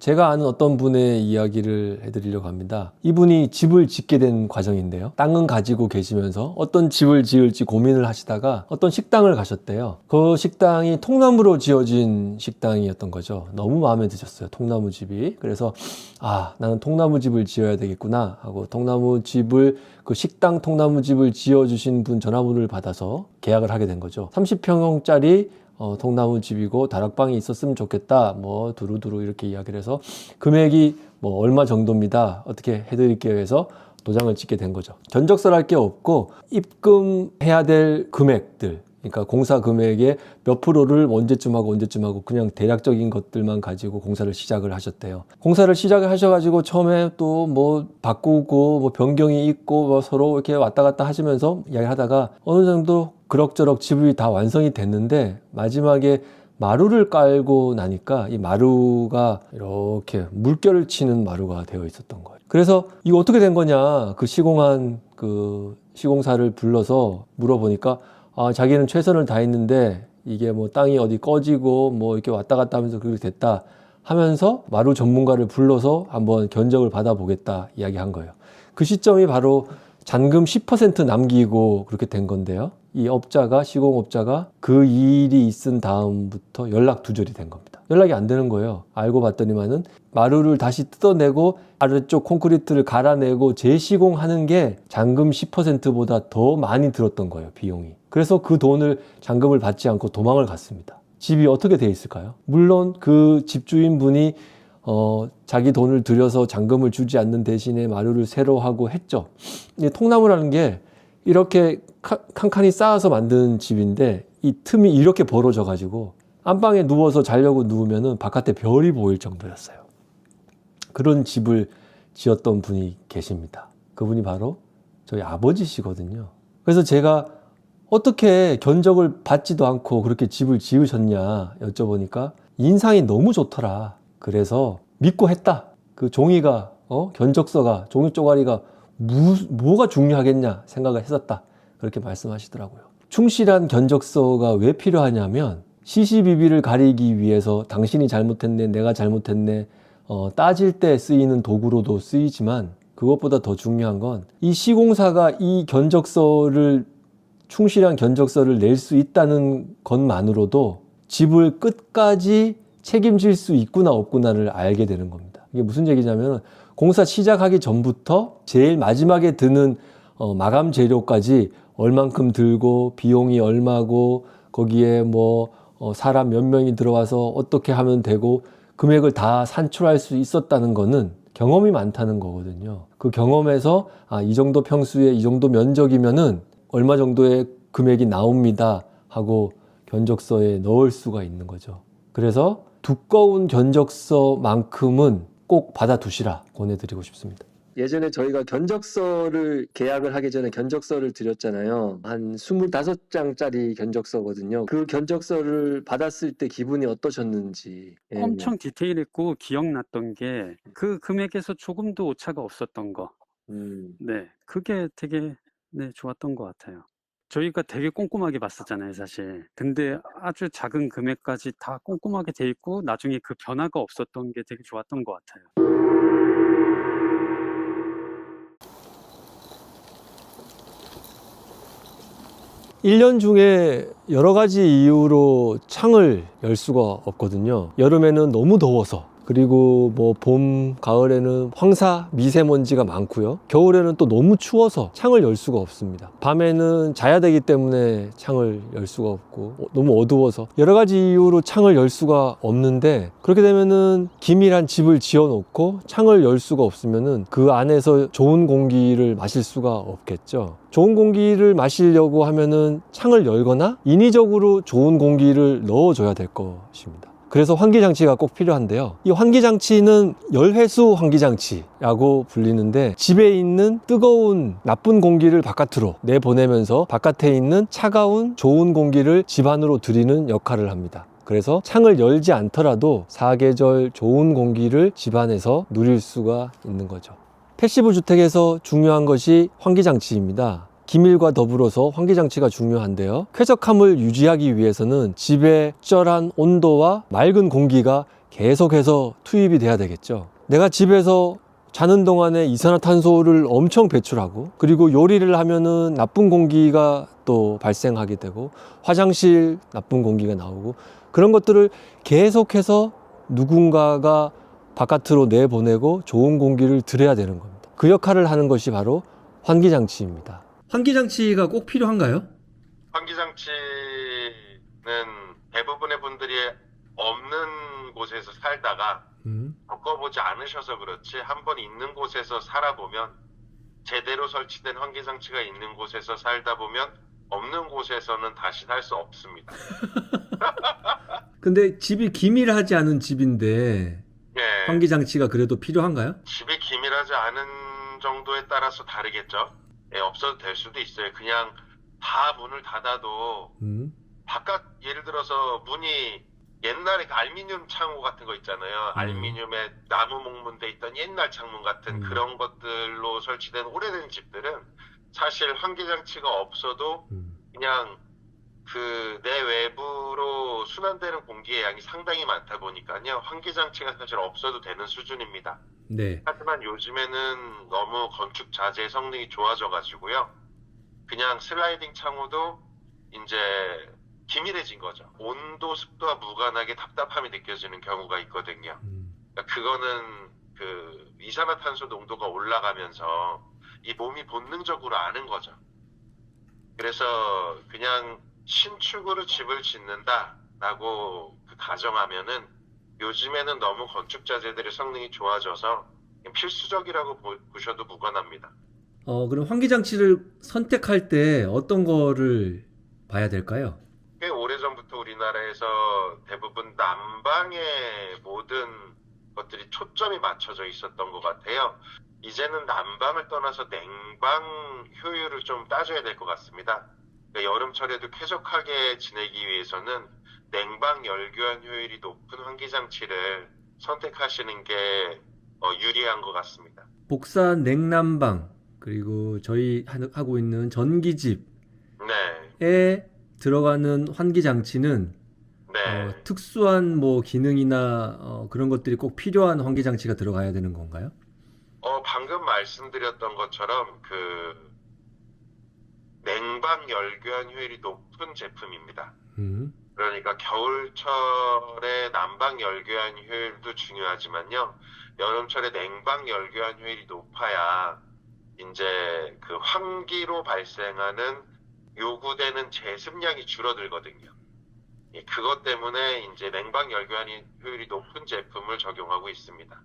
제가 아는 어떤 분의 이야기를 해드리려고 합니다. 이분이 집을 짓게 된 과정인데요. 땅은 가지고 계시면서 어떤 집을 지을지 고민을 하시다가 어떤 식당을 가셨대요. 그 식당이 통나무로 지어진 식당이었던 거죠. 너무 마음에 드셨어요, 통나무 집이. 그래서 나는 통나무 집을 지어야 되겠구나 하고 통나무 집을, 그 식당 통나무 집을 지어주신 분 전화번호를 받아서 계약을 하게 된 거죠. 30평형짜리 통나무 집이고 다락방이 있었으면 좋겠다, 뭐 두루두루 이렇게 이야기를 해서 금액이 뭐 얼마 정도입니다, 어떻게 해드릴게요 해서 도장을 찍게 된 거죠. 견적서 할 게 없고 입금해야 될 금액들, 그러니까 공사 금액의 몇 프로를 언제쯤 하고 그냥 대략적인 것들만 가지고 공사를 시작을 하셨대요. 공사를 시작을 하셔가지고 처음에 또 뭐 바꾸고 뭐 변경이 있고 뭐 서로 이렇게 왔다 갔다 하시면서 이야기하다가 어느 정도 그럭저럭 집이 다 완성이 됐는데 마지막에 마루를 깔고 나니까 이 마루가 이렇게 물결을 치는 마루가 되어 있었던 거예요. 그래서 이거 어떻게 된 거냐, 그 시공한 그 시공사를 불러서 물어보니까 자기는 최선을 다했는데 이게 뭐 땅이 어디 꺼지고 뭐 이렇게 왔다 갔다 하면서 그렇게 됐다 하면서 마루 전문가를 불러서 한번 견적을 받아보겠다 이야기한 거예요. 그 시점이 바로 잔금 10% 남기고 그렇게 된 건데요. 이 업자가, 시공업자가 그 일이 있은 다음부터 연락 두절이 된 겁니다. 연락이 안 되는 거예요. 알고 봤더니만은 마루를 다시 뜯어내고 아래쪽 콘크리트를 갈아내고 재시공하는 게 잔금 10%보다 더 많이 들었던 거예요, 비용이. 그래서 그 돈을, 잔금을 받지 않고 도망을 갔습니다. 집이 어떻게 돼 있을까요? 물론 그 집주인분이 자기 돈을 들여서 잔금을 주지 않는 대신에 마루를 새로 하고 했죠. 통나무라는 게 이렇게 칸칸이 쌓아서 만든 집인데 이 틈이 이렇게 벌어져 가지고 안방에 누워서 자려고 누우면은 바깥에 별이 보일 정도였어요. 그런 집을 지었던 분이 계십니다. 그분이 바로 저희 아버지시거든요. 그래서 제가 어떻게 견적을 받지도 않고 그렇게 집을 지으셨냐 여쭤보니까 인상이 너무 좋더라. 그래서 믿고 했다. 그 종이가, 견적서가, 종이 쪼가리가 뭐가 중요하겠냐 생각을 했었다. 그렇게 말씀하시더라고요. 충실한 견적서가 왜 필요하냐면 시시비비를 가리기 위해서 당신이 잘못했네, 내가 잘못했네, 따질 때 쓰이는 도구로도 쓰이지만 그것보다 더 중요한 건 이 시공사가 이 견적서를, 충실한 견적서를 낼 수 있다는 것만으로도 집을 끝까지 책임질 수 있구나 없구나를 알게 되는 겁니다. 이게 무슨 얘기냐면 공사 시작하기 전부터 제일 마지막에 드는 마감 재료까지 얼만큼 들고 비용이 얼마고 거기에 뭐 사람 몇 명이 들어와서 어떻게 하면 되고 금액을 다 산출할 수 있었다는 거는 경험이 많다는 거거든요. 그 경험에서 이 정도 평수에 이 정도 면적이면은 얼마 정도의 금액이 나옵니다 하고 견적서에 넣을 수가 있는 거죠. 그래서 두꺼운 견적서만큼은 꼭 받아두시라 권해드리고 싶습니다. 예전에 저희가 견적서를 계약을 하기 전에 견적서를 드렸잖아요. 한 25장짜리 견적서거든요. 그 견적서를 받았을 때 기분이 어떠셨는지. 엄청 디테일했고 기억났던 게 그 금액에서 조금도 오차가 없었던 거. 네, 그게 되게 좋았던 것 같아요. 저희가 되게 꼼꼼하게 봤었잖아요, 사실. 근데 아주 작은 금액까지 다 꼼꼼하게 돼 있고 나중에 그 변화가 없었던 게 되게 좋았던 것 같아요. 1년 중에 여러 가지 이유로 창을 열 수가 없거든요. 여름에는 너무 더워서, 그리고 뭐 봄, 가을에는 황사, 미세먼지가 많고요. 겨울에는 또 너무 추워서 창을 열 수가 없습니다. 밤에는 자야 되기 때문에 창을 열 수가 없고 너무 어두워서 여러 가지 이유로 창을 열 수가 없는데, 그렇게 되면은 기밀한 집을 지어 놓고 창을 열 수가 없으면은 그 안에서 좋은 공기를 마실 수가 없겠죠. 좋은 공기를 마시려고 하면은 창을 열거나 인위적으로 좋은 공기를 넣어줘야 될 것입니다. 그래서 환기장치가 꼭 필요한데요. 이 환기장치는 열회수 환기장치라고 불리는데 집에 있는 뜨거운 나쁜 공기를 바깥으로 내보내면서 바깥에 있는 차가운 좋은 공기를 집 안으로 들이는 역할을 합니다. 그래서 창을 열지 않더라도 사계절 좋은 공기를 집 안에서 누릴 수가 있는 거죠. 패시브 주택에서 중요한 것이 환기장치입니다. 기밀과 더불어서 환기장치가 중요한데요. 쾌적함을 유지하기 위해서는 집의 적절한 온도와 맑은 공기가 계속해서 투입이 돼야 되겠죠. 내가 집에서 자는 동안에 이산화탄소를 엄청 배출하고, 그리고 요리를 하면은 나쁜 공기가 또 발생하게 되고, 화장실 나쁜 공기가 나오고, 그런 것들을 계속해서 누군가가 바깥으로 내보내고 좋은 공기를 들여야 되는 겁니다. 그 역할을 하는 것이 바로 환기장치입니다. 환기장치가 꼭 필요한가요? 환기장치는 대부분의 분들이 없는 곳에서 살다가 겪어보지 않으셔서 그렇지, 한번 있는 곳에서 살아보면, 제대로 설치된 환기장치가 있는 곳에서 살다 보면 없는 곳에서는 다시 살 수 없습니다. 근데 집이 기밀하지 않은 집인데 예, 환기장치가 그래도 필요한가요? 집이 기밀하지 않은 정도에 따라서 다르겠죠. 예, 없어도 될 수도 있어요. 그냥 다 문을 닫아도 바깥, 예를 들어서 문이 옛날에 그 알루미늄 창호 같은 거 있잖아요. 알루미늄에 나무 목문돼 있던 옛날 창문 같은 그런 것들로 설치된 오래된 집들은 사실 환기장치가 없어도 그냥 그 내 외부로 순환되는 공기의 양이 상당히 많다 보니까요. 환기장치가 사실 없어도 되는 수준입니다. 네. 하지만 요즘에는 너무 건축 자재의 성능이 좋아져 가지고요. 그냥 슬라이딩 창호도 이제 기밀해진 거죠. 온도, 습도와 무관하게 답답함이 느껴지는 경우가 있거든요. 그러니까 그거는 그 이산화탄소 농도가 올라가면서 이 몸이 본능적으로 아는 거죠. 그래서 그냥 신축으로 집을 짓는다라고 가정하면은 요즘에는 너무 건축 자재들의 성능이 좋아져서 필수적이라고 보셔도 무관합니다. 그럼 환기장치를 선택할 때 어떤 거를 봐야 될까요? 꽤 오래전부터 우리나라에서 대부분 난방에 모든 것들이 초점이 맞춰져 있었던 것 같아요. 이제는 난방을 떠나서 냉방 효율을 좀 따져야 될 것 같습니다. 그러니까 여름철에도 쾌적하게 지내기 위해서는 냉방 열교환 효율이 높은 환기장치를 선택하시는 게 유리한 것 같습니다. 복사 냉난방, 그리고 저희 하고 있는 전기집에 네, 들어가는 환기장치는 네. 특수한 뭐 기능이나 그런 것들이 꼭 필요한 환기장치가 들어가야 되는 건가요? 방금 말씀드렸던 것처럼 그 냉방 열교환 효율이 높은 제품입니다. 그러니까 겨울철에 난방 열교환 효율도 중요하지만요. 여름철에 냉방 열교환 효율이 높아야 이제 그 환기로 발생하는 요구되는 제습량이 줄어들거든요. 예, 그것 때문에 이제 냉방 열교환 효율이 높은 제품을 적용하고 있습니다.